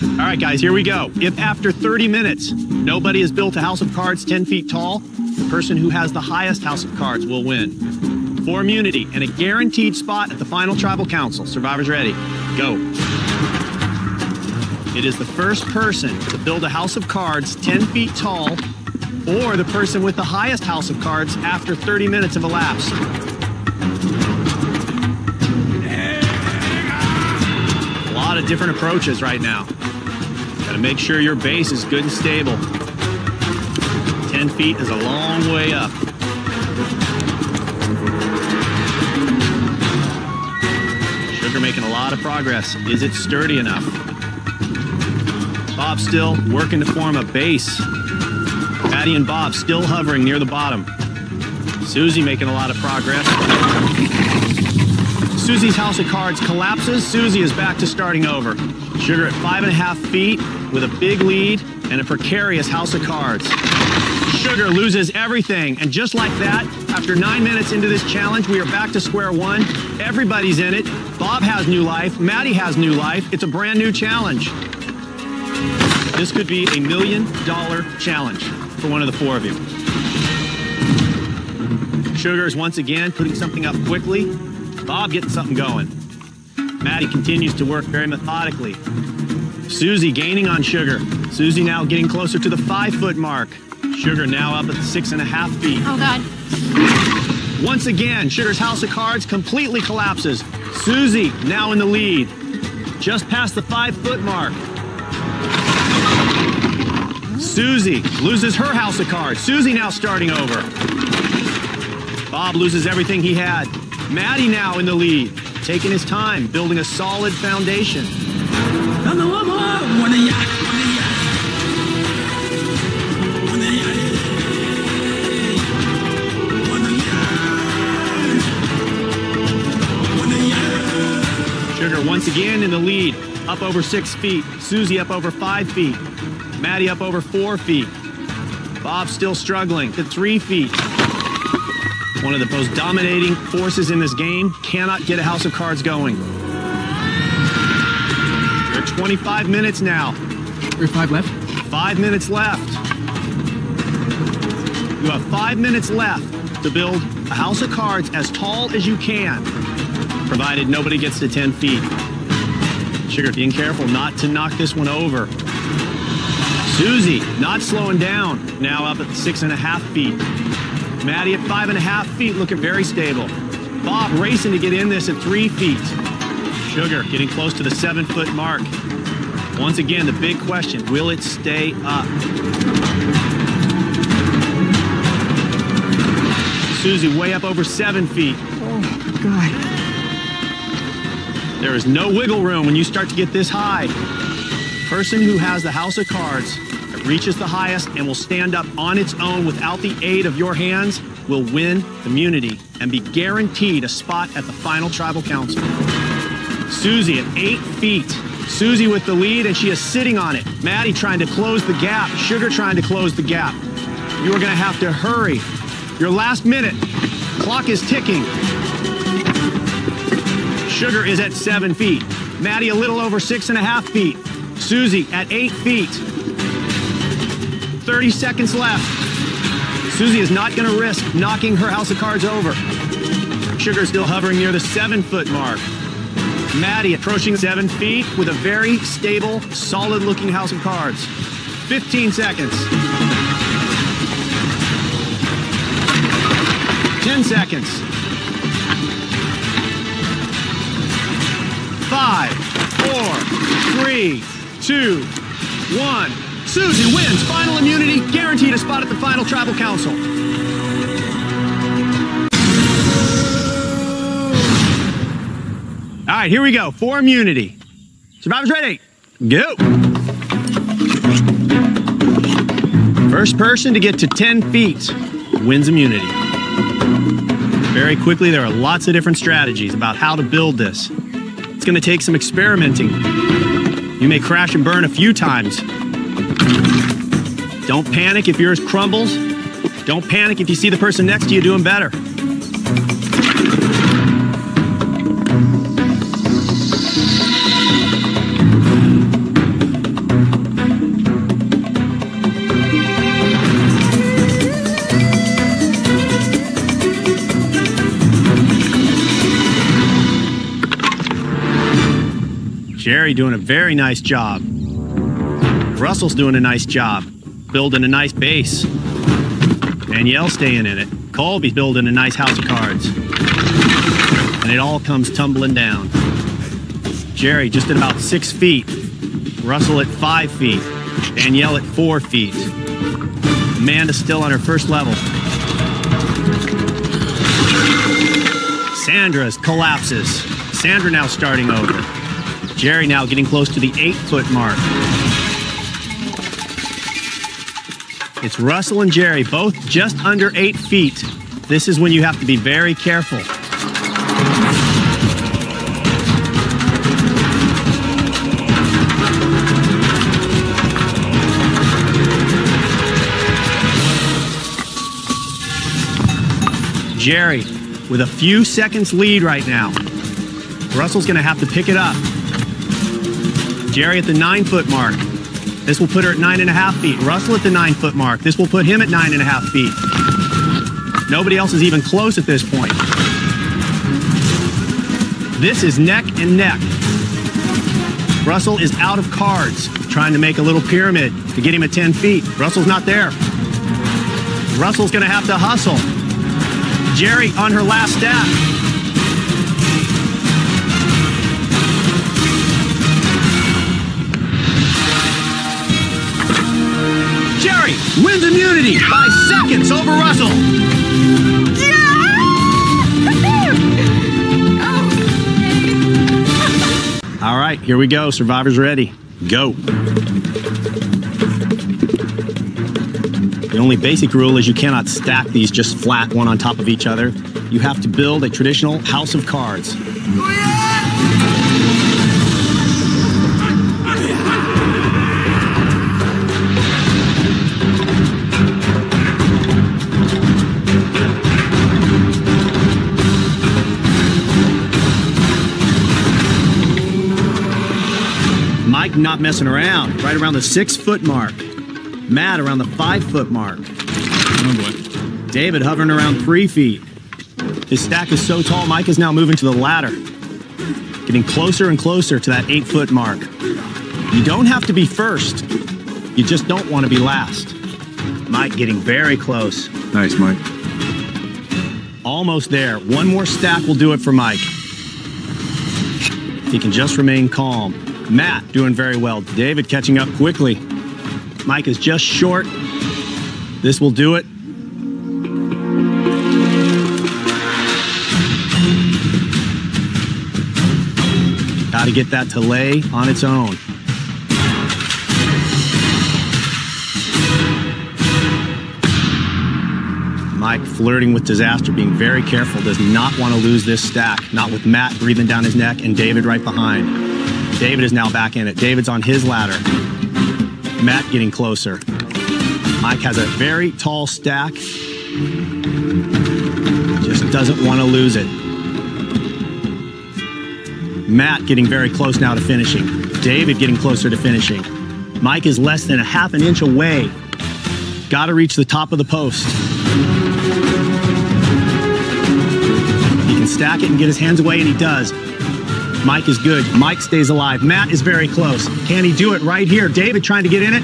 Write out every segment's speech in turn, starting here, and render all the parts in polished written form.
All right, guys, here we go. If after 30 minutes, nobody has built a house of cards 10 feet tall, the person who has the highest house of cards will win. For immunity and a guaranteed spot at the final tribal council. Survivors ready? Go. It is the first person to build a house of cards 10 feet tall or the person with the highest house of cards after 30 minutes have elapsed. A lot of different approaches right now. Gotta make sure your base is good and stable. 10 feet is a long way up. Sugar making a lot of progress. Is it sturdy enough? Bob still working to form a base. Patty and Bob still hovering near the bottom. Susie making a lot of progress. Susie's house of cards collapses. Susie is back to starting over. Sugar at 5.5 feet with a big lead and a precarious house of cards. Sugar loses everything, and just like that, after 9 minutes into this challenge, we are back to square one. Everybody's in it. Bob has new life. Maddie has new life. It's a brand new challenge. This could be $1 million challenge for one of the four of you. Sugar is once again putting something up quickly. Bob getting something going. Maddie continues to work very methodically. Susie gaining on Sugar. Susie now getting closer to the 5-foot mark. Sugar now up at 6.5 feet. Oh, God. Once again, Sugar's house of cards completely collapses. Susie now in the lead. Just past the 5-foot mark. Susie loses her house of cards. Susie now starting over. Bob loses everything he had. Maddie now in the lead, taking his time, building a solid foundation. Sugar once again in the lead, up over 6 feet. Susie up over 5 feet. Maddie up over 4 feet. Bob still struggling at 3 feet. One of the most dominating forces in this game cannot get a house of cards going. We're at 25 minutes now. There's 5 left? 5 minutes left. You have 5 minutes left to build a house of cards as tall as you can, provided nobody gets to 10 feet. Sugar being careful not to knock this one over. Susie not slowing down, now up at 6.5 feet. Maddie at 5.5 feet, looking very stable. Bob racing to get in this at 3 feet. Sugar getting close to the 7-foot mark. Once again, the big question, will it stay up? Susie way up over 7 feet. Oh, God. There is no wiggle room when you start to get this high. Person who has the house of cards that reaches the highest and will stand up on its own without the aid of your hands will win immunity and be guaranteed a spot at the final tribal council. Susie at 8 feet. Susie with the lead, and she is sitting on it. Maddie trying to close the gap. Sugar trying to close the gap. You are going to have to hurry. Your last minute. Clock is ticking. Sugar is at 7 feet. Maddie a little over 6.5 feet. Susie at 8 feet. 30 seconds left. Susie is not going to risk knocking her house of cards over. Sugar still hovering near the 7-foot mark. Maddie approaching 7 feet with a very stable, solid-looking house of cards. 15 seconds. 10 seconds. 5, 4, 3, 2, 1. Susie wins final immunity, guaranteed a spot at the final tribal council. All right, here we go. For immunity. Survivors ready? Go. First person to get to 10 feet wins immunity. Very quickly, there are lots of different strategies about how to build this. It's going to take some experimenting. You may crash and burn a few times. Don't panic if yours crumbles. Don't panic if you see the person next to you doing better. Jerry doing a very nice job. Russell's doing a nice job, building a nice base. Danielle staying in it. Colby's building a nice house of cards. And it all comes tumbling down. Jerry just at about 6 feet. Russell at 5 feet. Danielle at 4 feet. Amanda still on her first level. Sandra collapses. Sandra now starting over. Jerry now getting close to the 8-foot mark. It's Russell and Jerry, both just under 8 feet. This is when you have to be very careful. Jerry with a few seconds lead right now. Russell's going to have to pick it up. Jerry at the 9-foot mark. This will put her at 9.5 feet. Russell at the 9-foot mark. This will put him at 9.5 feet. Nobody else is even close at this point. This is neck and neck. Russell is out of cards, trying to make a little pyramid to get him at 10 feet. Russell's not there. Russell's going to have to hustle. Jerry on her last stack. Jerry wins immunity by seconds over Russell. All right, here we go. Survivor's ready. Go. The only basic rule is you cannot stack these just flat, one on top of each other. You have to build a traditional house of cards. Mike not messing around, right around the 6-foot mark. Matt around the 5-foot mark. Oh boy. David hovering around 3 feet. His stack is so tall, Mike is now moving to the ladder. Getting closer and closer to that 8-foot mark. You don't have to be first. You just don't want to be last. Mike getting very close. Nice, Mike. Almost there. One more stack will do it for Mike. He can just remain calm. Matt doing very well. David catching up quickly. Mike is just short. This will do it. Got to get that to lay on its own. Mike flirting with disaster, being very careful, does not want to lose this stack. Not with Matt breathing down his neck and David right behind. David is now back in it. David's on his ladder. Matt getting closer. Mike has a very tall stack. Just doesn't want to lose it. Matt getting very close now to finishing. David getting closer to finishing. Mike is less than a half an inch away. Got to reach the top of the post. He can stack it and get his hands away, and he does. Mike is good. Mike stays alive. Matt is very close. Can he do it right here? David trying to get in it.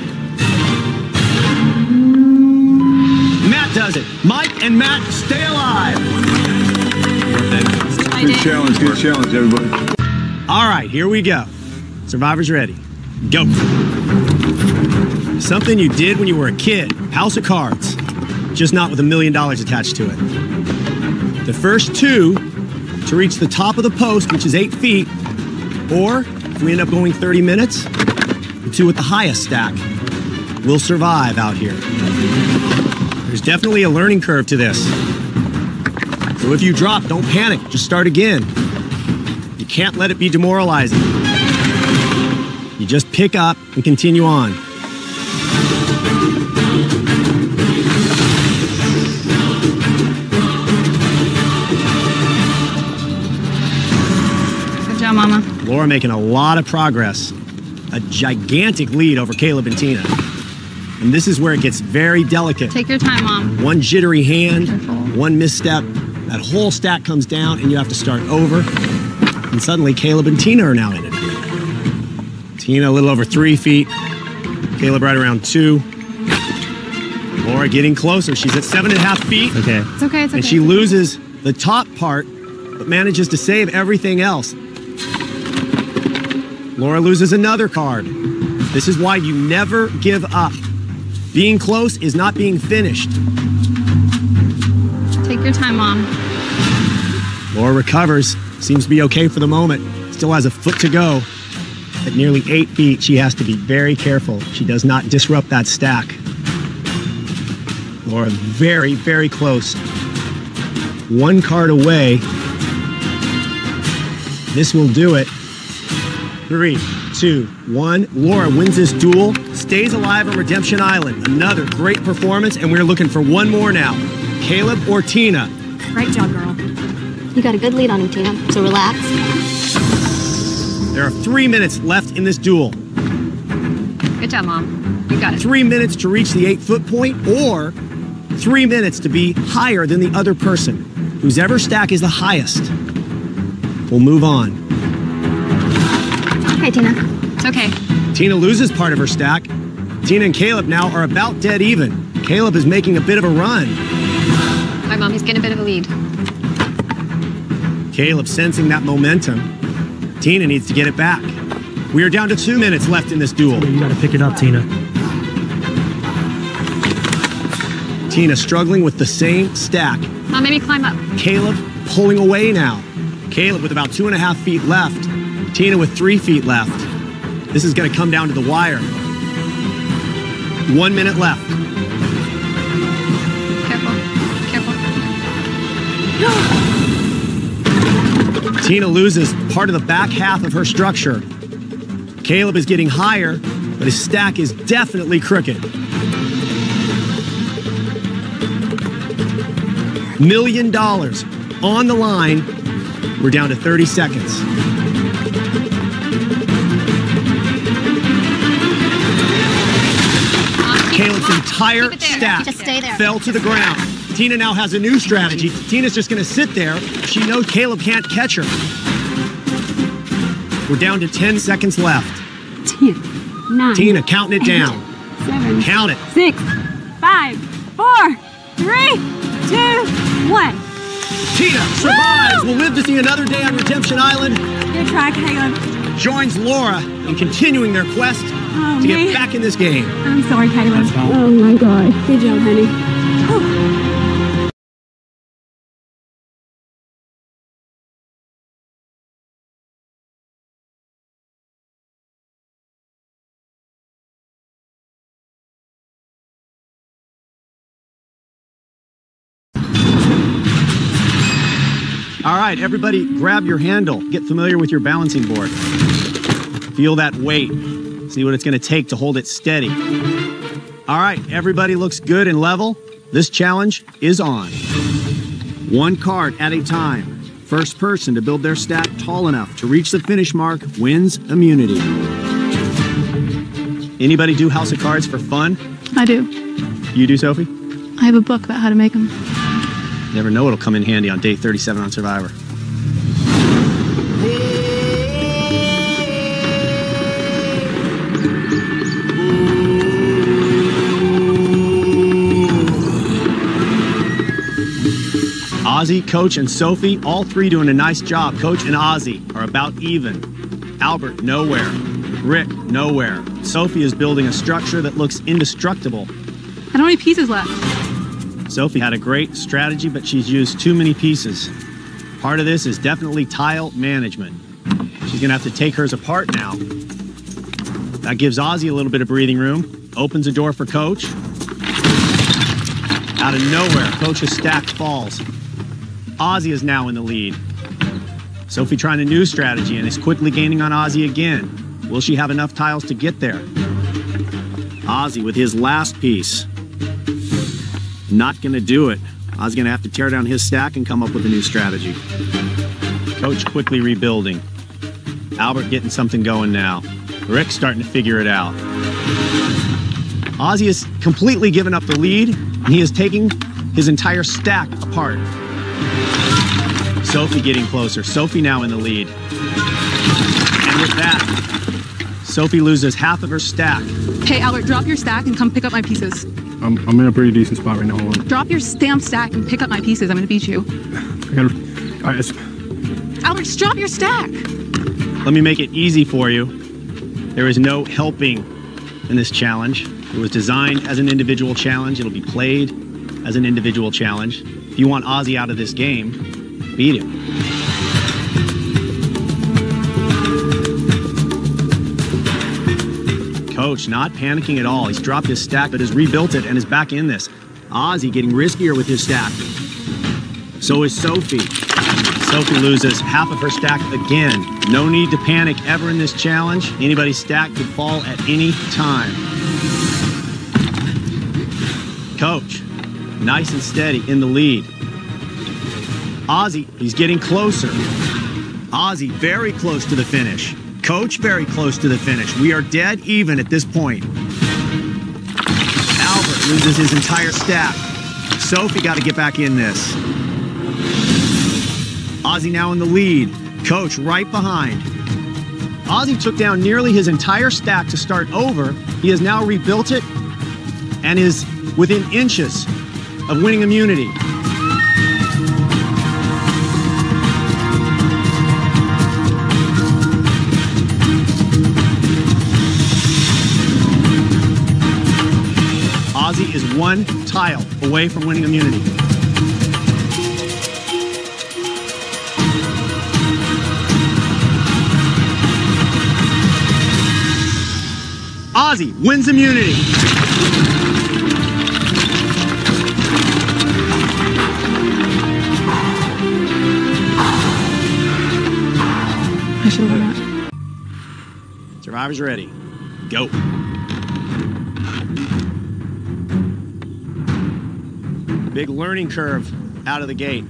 Matt does it. Mike and Matt stay alive. Good challenge, everybody. All right, here we go. Survivor's ready. Go. Something you did when you were a kid. House of Cards. Just not with $1 million attached to it. The first two to reach the top of the post, which is 8 feet, or if we end up going 30 minutes, the two with the highest stack will survive out here. There's definitely a learning curve to this. So if you drop, don't panic, just start again. You can't let it be demoralizing. You just pick up and continue on. Good job, Mama. Laura making a lot of progress. A gigantic lead over Caleb and Tina. And this is where it gets very delicate. Take your time, Mom. One jittery hand, Careful. one misstep, that whole stack comes down and you have to start over. And suddenly Caleb and Tina are now in it. Tina a little over 3 feet. Caleb right around 2. Laura getting closer. She's at 7.5 feet. Okay. It's okay, it's okay. And she loses the top part, but manages to save everything else. Laura loses another card. This is why you never give up. Being close is not being finished. Take your time, Mom. Laura recovers. Seems to be okay for the moment. Still has a foot to go. At nearly 8 feet, she has to be very careful. She does not disrupt that stack. Laura very, very close. 1 card away. This will do it. 3, 2, 1. Laura wins this duel, stays alive on Redemption Island. Another great performance, and we're looking for one more now. Caleb or Tina? Great job, girl. You got a good lead on him, Tina, so relax. There are 3 minutes left in this duel. Good job, Mom. You got it. 3 minutes to reach the 8-foot point, or 3 minutes to be higher than the other person. Whoever stack is the highest will move on. Okay, Tina. It's okay. Tina loses part of her stack. Tina and Caleb now are about dead even. Caleb is making a bit of a run. All right, Mom, he's getting a bit of a lead. Caleb sensing that momentum. Tina needs to get it back. We are down to 2 minutes left in this duel. You gotta pick it up, Tina. Tina struggling with the same stack. Mom, maybe climb up. Caleb pulling away now. Caleb with about 2.5 feet left. Tina with 3 feet left. This is going to come down to the wire. 1 minute left. Careful. Careful. Tina loses part of the back half of her structure. Caleb is getting higher, but his stack is definitely crooked. $1 million on the line. We're down to 30 seconds. Caleb's entire stack Just stay there. fell to the ground. Tina now has a new strategy. Tina's just going to sit there. She knows Caleb can't catch her. We're down to 10 seconds left. 10, 9, Tina counting it down. 7, Count it. 6, 5, 4, 3, 2, 1. Tina survives. Will live to see another day on Redemption Island. Good try, Caleb. Joins Laura in continuing their quest Oh, to get man. back in this game. I'm sorry, Caleb. Oh my God. Good job, honey. Whew. All right, everybody grab your handle. Get familiar with your balancing board. Feel that weight. See what it's going to take to hold it steady. All right, everybody looks good and level. This challenge is on. 1 card at a time. First person to build their stack tall enough to reach the finish mark wins immunity. Anybody do House of Cards for fun? I do. You do, Sophie? I have a book about how to make them. Never know what'll come in handy on day 37 on Survivor. Ozzy, Coach, and Sophie, all 3 doing a nice job. Coach and Ozzy are about even. Albert, nowhere. Rick, nowhere. Sophie is building a structure that looks indestructible. I don't have any pieces left. Sophie had a great strategy, but she's used too many pieces. Part of this is definitely tile management. She's gonna have to take hers apart now. That gives Ozzy a little bit of breathing room. Opens a door for Coach. Out of nowhere, Coach's stack falls. Ozzy is now in the lead. Sophie trying a new strategy and is quickly gaining on Ozzy again. Will she have enough tiles to get there? Ozzy with his last piece. Not gonna do it. Ozzy's gonna have to tear down his stack and come up with a new strategy. Coach quickly rebuilding. Albert getting something going now. Rick starting to figure it out. Ozzy has completely given up the lead, and he is taking his entire stack apart. Sophie getting closer. Sophie now in the lead. And with that, Sophie loses half of her stack. Hey, Albert, drop your stack and come pick up my pieces. I'm in a pretty decent spot right now. Hold on. Drop your damn stack and pick up my pieces. I'm gonna beat you. Albert, just drop your stack. Let me make it easy for you. There is no helping in this challenge. It was designed as an individual challenge. It'll be played as an individual challenge. If you want Ozzy out of this game, beat him. Coach not panicking at all. He's dropped his stack but has rebuilt it and is back in this. Ozzy getting riskier with his stack. So is Sophie. Sophie loses half of her stack again. No need to panic ever in this challenge. Anybody's stack could fall at any time. Coach, nice and steady in the lead. Ozzy, he's getting closer. Ozzy very close to the finish. Coach very close to the finish. We are dead even at this point. Albert loses his entire stack. Sophie got to get back in this. Ozzy now in the lead. Coach right behind. Ozzy took down nearly his entire stack to start over. He has now rebuilt it and is within inches of winning immunity. Ozzy is one tile away from winning immunity. Ozzy wins immunity. I should have won that. Survivors ready. Go. Big learning curve out of the gate.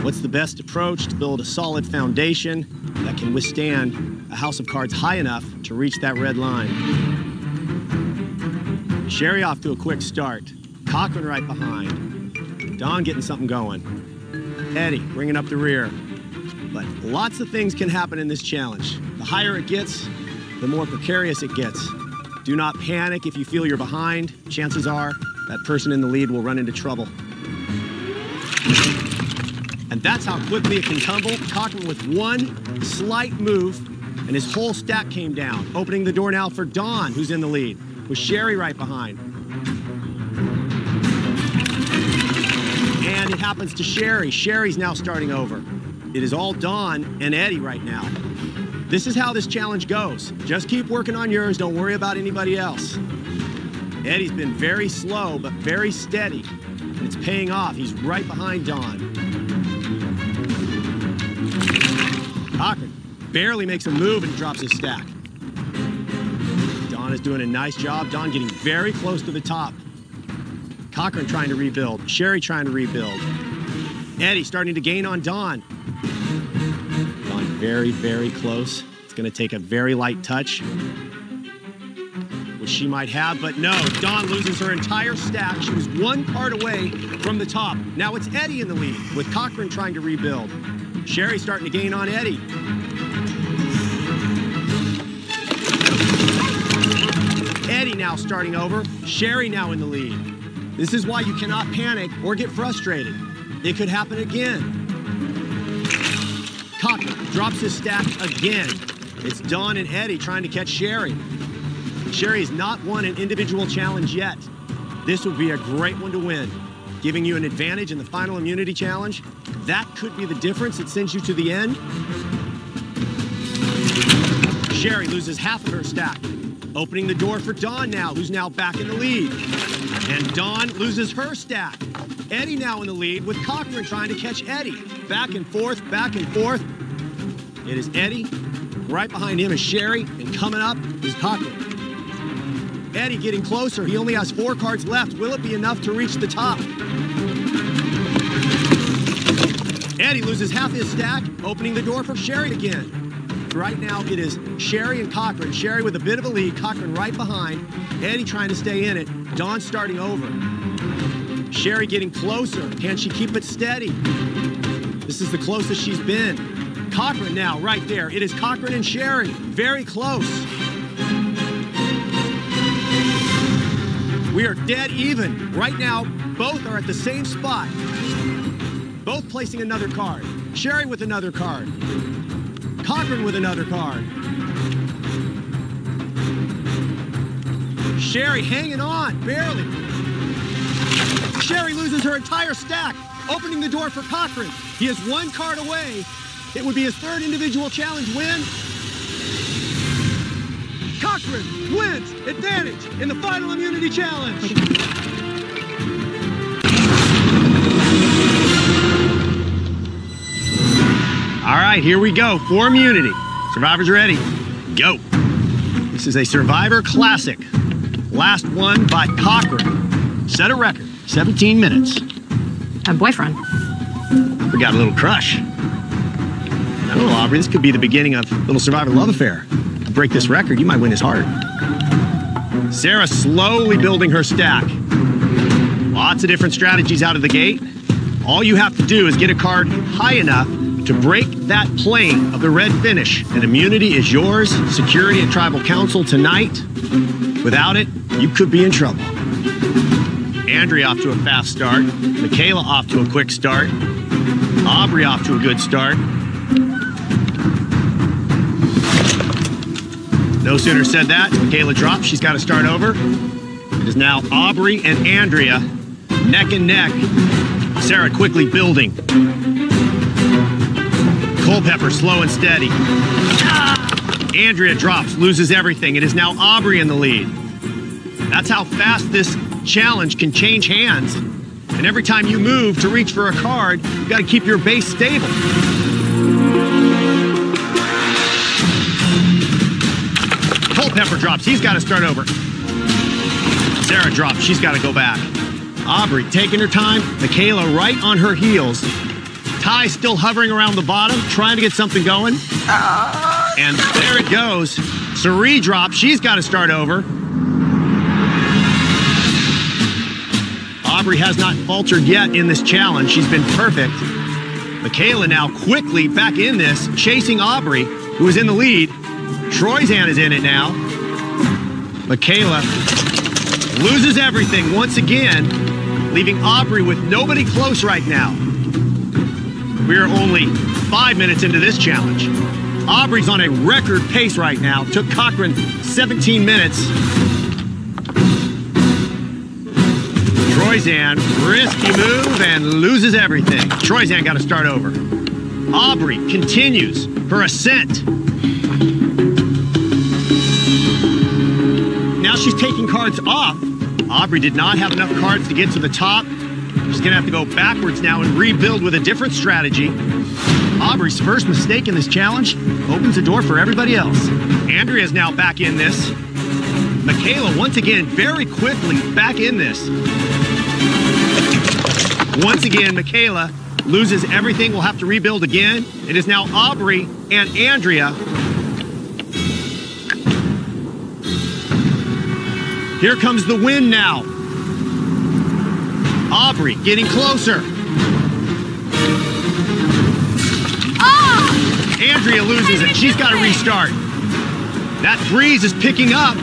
What's the best approach to build a solid foundation that can withstand a house of cards high enough to reach that red line? Sherry off to a quick start. Cochran right behind. Don getting something going. Eddie bringing up the rear. But lots of things can happen in this challenge. The higher it gets, the more precarious it gets. Do not panic if you feel you're behind. Chances are that person in the lead will run into trouble. And that's how quickly it can tumble. Cochran with one slight move, and his whole stack came down. Opening the door now for Don, who's in the lead, with Sherry right behind. And it happens to Sherry. Sherry's now starting over. It is all Don and Eddie right now. This is how this challenge goes. Just keep working on yours. Don't worry about anybody else. Eddie's been very slow, but very steady, and it's paying off. He's right behind Don. Cochran barely makes a move and drops his stack. Don is doing a nice job. Don getting very close to the top. Cochran trying to rebuild. Sherry trying to rebuild. Eddie starting to gain on Don. Don very, very close. It's going to take a very light touch, which she might have, but no. Don loses her entire stack. She was one card away from the top. Now it's Eddie in the lead, with Cochran trying to rebuild. Sherry starting to gain on Eddie. Eddie now starting over. Sherry now in the lead. This is why you cannot panic or get frustrated. It could happen again. Cochran drops his stack again. It's Don and Eddie trying to catch Sherry. Sherry has not won an individual challenge yet. This would be a great one to win, giving you an advantage in the final immunity challenge. That could be the difference that sends you to the end. Sherry loses half of her stack. Opening the door for Dawn now, who's now back in the lead. And Dawn loses her stack. Eddie now in the lead with Cochran trying to catch Eddie. Back and forth, back and forth. It is Eddie. Right behind him is Sherry, and coming up is Cochran. Eddie getting closer. He only has 4 cards left. Will it be enough to reach the top? Eddie loses half his stack, opening the door for Sherry again. Right now it is Sherry and Cochran. Sherry with a bit of a lead, Cochran right behind. Eddie trying to stay in it. Dawn starting over. Sherry getting closer. Can she keep it steady? This is the closest she's been. Cochran now, right there. It is Cochran and Sherry, very close. We are dead even. Right now, both are at the same spot. Both placing another card. Sherry with another card. Cochran with another card. Sherry hanging on, barely. Sherry loses her entire stack, opening the door for Cochran. He is one card away. It would be his third individual challenge win. Cochran wins advantage in the final immunity challenge. All right, here we go for immunity. Survivors ready? Go. This is a Survivor Classic. Last one by Cochran. Set a record, 17 minutes. A boyfriend. We got a little crush. I don't know, Aubrey, this could be the beginning of a little Survivor love affair. To break this record, you might win his heart. Sarah slowly building her stack. Lots of different strategies out of the gate. All you have to do is get a card high enough to break that plane of the red finish. And immunity is yours. Security at Tribal Council tonight. Without it, you could be in trouble. Andrea off to a fast start. Michaela off to a quick start. Aubrey off to a good start. No sooner said that, Michaela drops. She's got to start over. It is now Aubrey and Andrea neck and neck. Sarah quickly building. Culpepper slow and steady. Andrea drops, loses everything. It is now Aubrey in the lead. That's how fast this challenge can change hands. And every time you move to reach for a card, you got to keep your base stable. Culpepper drops, he's got to start over. Sarah drops, she's got to go back. Aubrey taking her time, Michaela right on her heels. Ty still hovering around the bottom, trying to get something going. And there it goes. Sari drops, she's got to start over. Aubrey has not faltered yet in this challenge. She's been perfect. Michaela now quickly back in this, chasing Aubrey, who is in the lead. Troyzan is in it now. Michaela loses everything once again, leaving Aubrey with nobody close right now. We are only 5 minutes into this challenge. Aubrey's on a record pace right now. Took Cochran 17 minutes. Troyzan, risky move and loses everything. Troyzan got to start over. Aubrey continues her ascent. Now she's taking cards off. Aubrey did not have enough cards to get to the top. She's gonna have to go backwards now and rebuild with a different strategy. Aubrey's first mistake in this challenge opens the door for everybody else. Andrea's now back in this. Michaela, once again, very quickly back in this. Once again, Michaela loses everything, will have to rebuild again. It is now Aubrey and Andrea. Here comes the win now. Aubrey getting closer. Andrea loses it. She's got to restart. That breeze is picking up.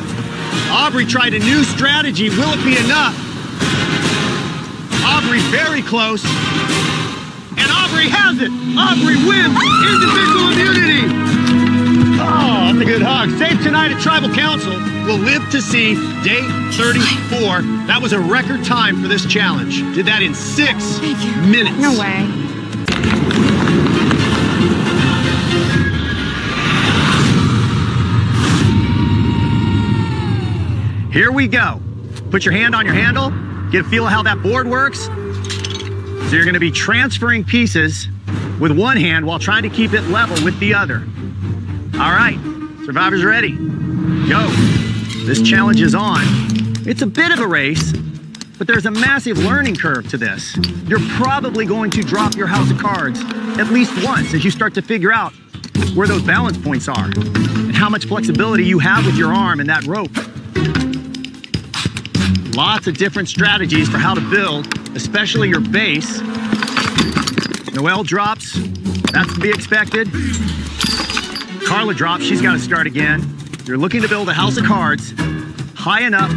Aubrey tried a new strategy. Will it be enough? Aubrey very close. And Aubrey has it. Aubrey wins individual immunity. Oh, that's a good hug. Save tonight at Tribal Council. We'll live to see day 34. That was a record time for this challenge. Did that in 6 minutes. No way. Here we go. Put your hand on your handle. Get a feel of how that board works. So you're going to be transferring pieces with one hand while trying to keep it level with the other. All right, survivors ready? Go. This challenge is on. It's a bit of a race, but there's a massive learning curve to this. You're probably going to drop your house of cards at least once as you start to figure out where those balance points are and how much flexibility you have with your arm and that rope. Lots of different strategies for how to build, especially your base. Noelle drops. That's to be expected. Carla drops. She's got to start again. You're looking to build a house of cards high enough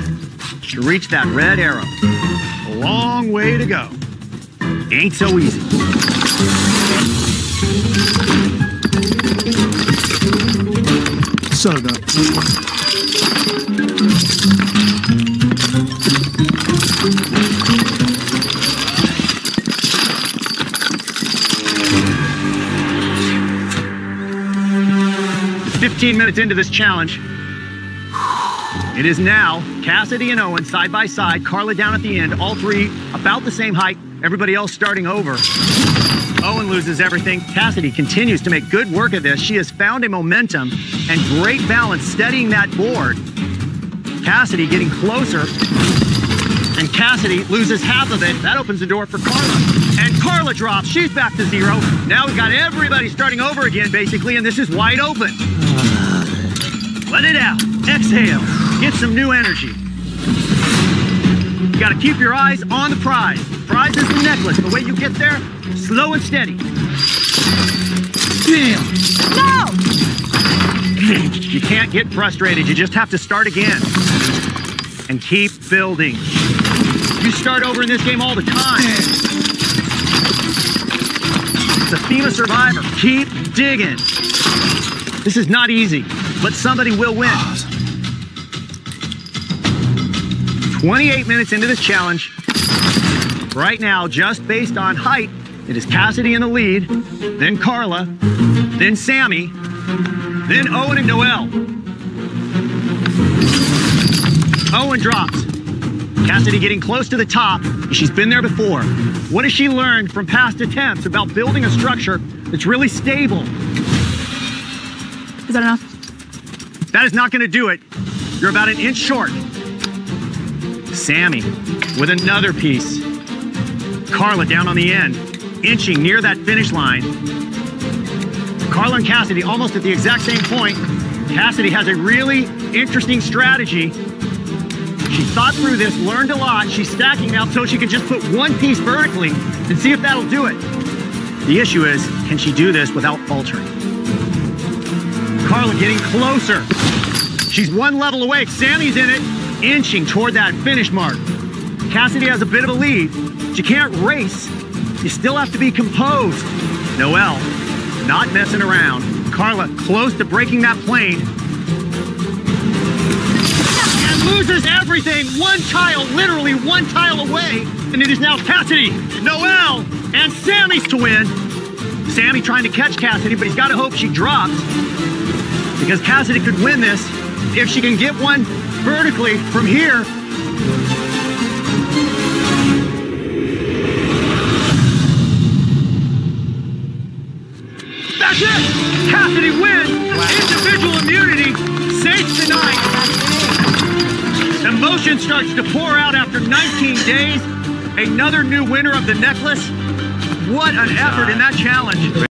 to reach that red arrow. A long way to go. Ain't so easy. So done. "15 minutes into this challenge. It is now Cassidy and Owen side by side, Carla down at the end, all three about the same height, everybody else starting over. Owen loses everything. Cassidy continues to make good work of this. She has found a momentum and great balance steadying that board. Cassidy getting closer, and Cassidy loses half of it. That opens the door for Carla. And Carla drops. She's back to 0. Now we've got everybody starting over again, basically, and this is wide open. Let it out. Exhale. Get some new energy. You got to keep your eyes on the prize. The prize is the necklace. The way you get there, slow and steady. Damn. No! You can't get frustrated. You just have to start again. And keep building. You start over in this game all the time. It's a FEMA survivor. Keep digging. This is not easy, but somebody will win. 28 minutes into this challenge. Right now, just based on height, it is Cassidy in the lead, then Carla, then Sammy, then Owen and Noelle. Owen drops. Cassidy getting close to the top. She's been there before. What has she learned from past attempts about building a structure that's really stable? Is that enough? That is not going to do it. You're about an inch short. Sammy with another piece. Carla down on the end, inching near that finish line. Carla and Cassidy almost at the exact same point. Cassidy has a really interesting strategy. She thought through this, learned a lot. She's stacking now so she can just put one piece vertically and see if that'll do it. The issue is, can she do this without faltering? Carla getting closer. She's one level away. Sammy's in it, inching toward that finish mark. Cassidy has a bit of a lead. You can't race. You still have to be composed. Noelle, not messing around. Carla close to breaking that plane. And loses everything. One tile, literally one tile away. And it is now Cassidy, Noelle, and Sammy's to win. Sammy trying to catch Cassidy, but he's got to hope she drops. Because Cassidy could win this if she can get one vertically from here. That's it! Cassidy wins! Individual immunity, safe tonight. Emotion starts to pour out after 19 days. Another new winner of the necklace. What an effort in that challenge.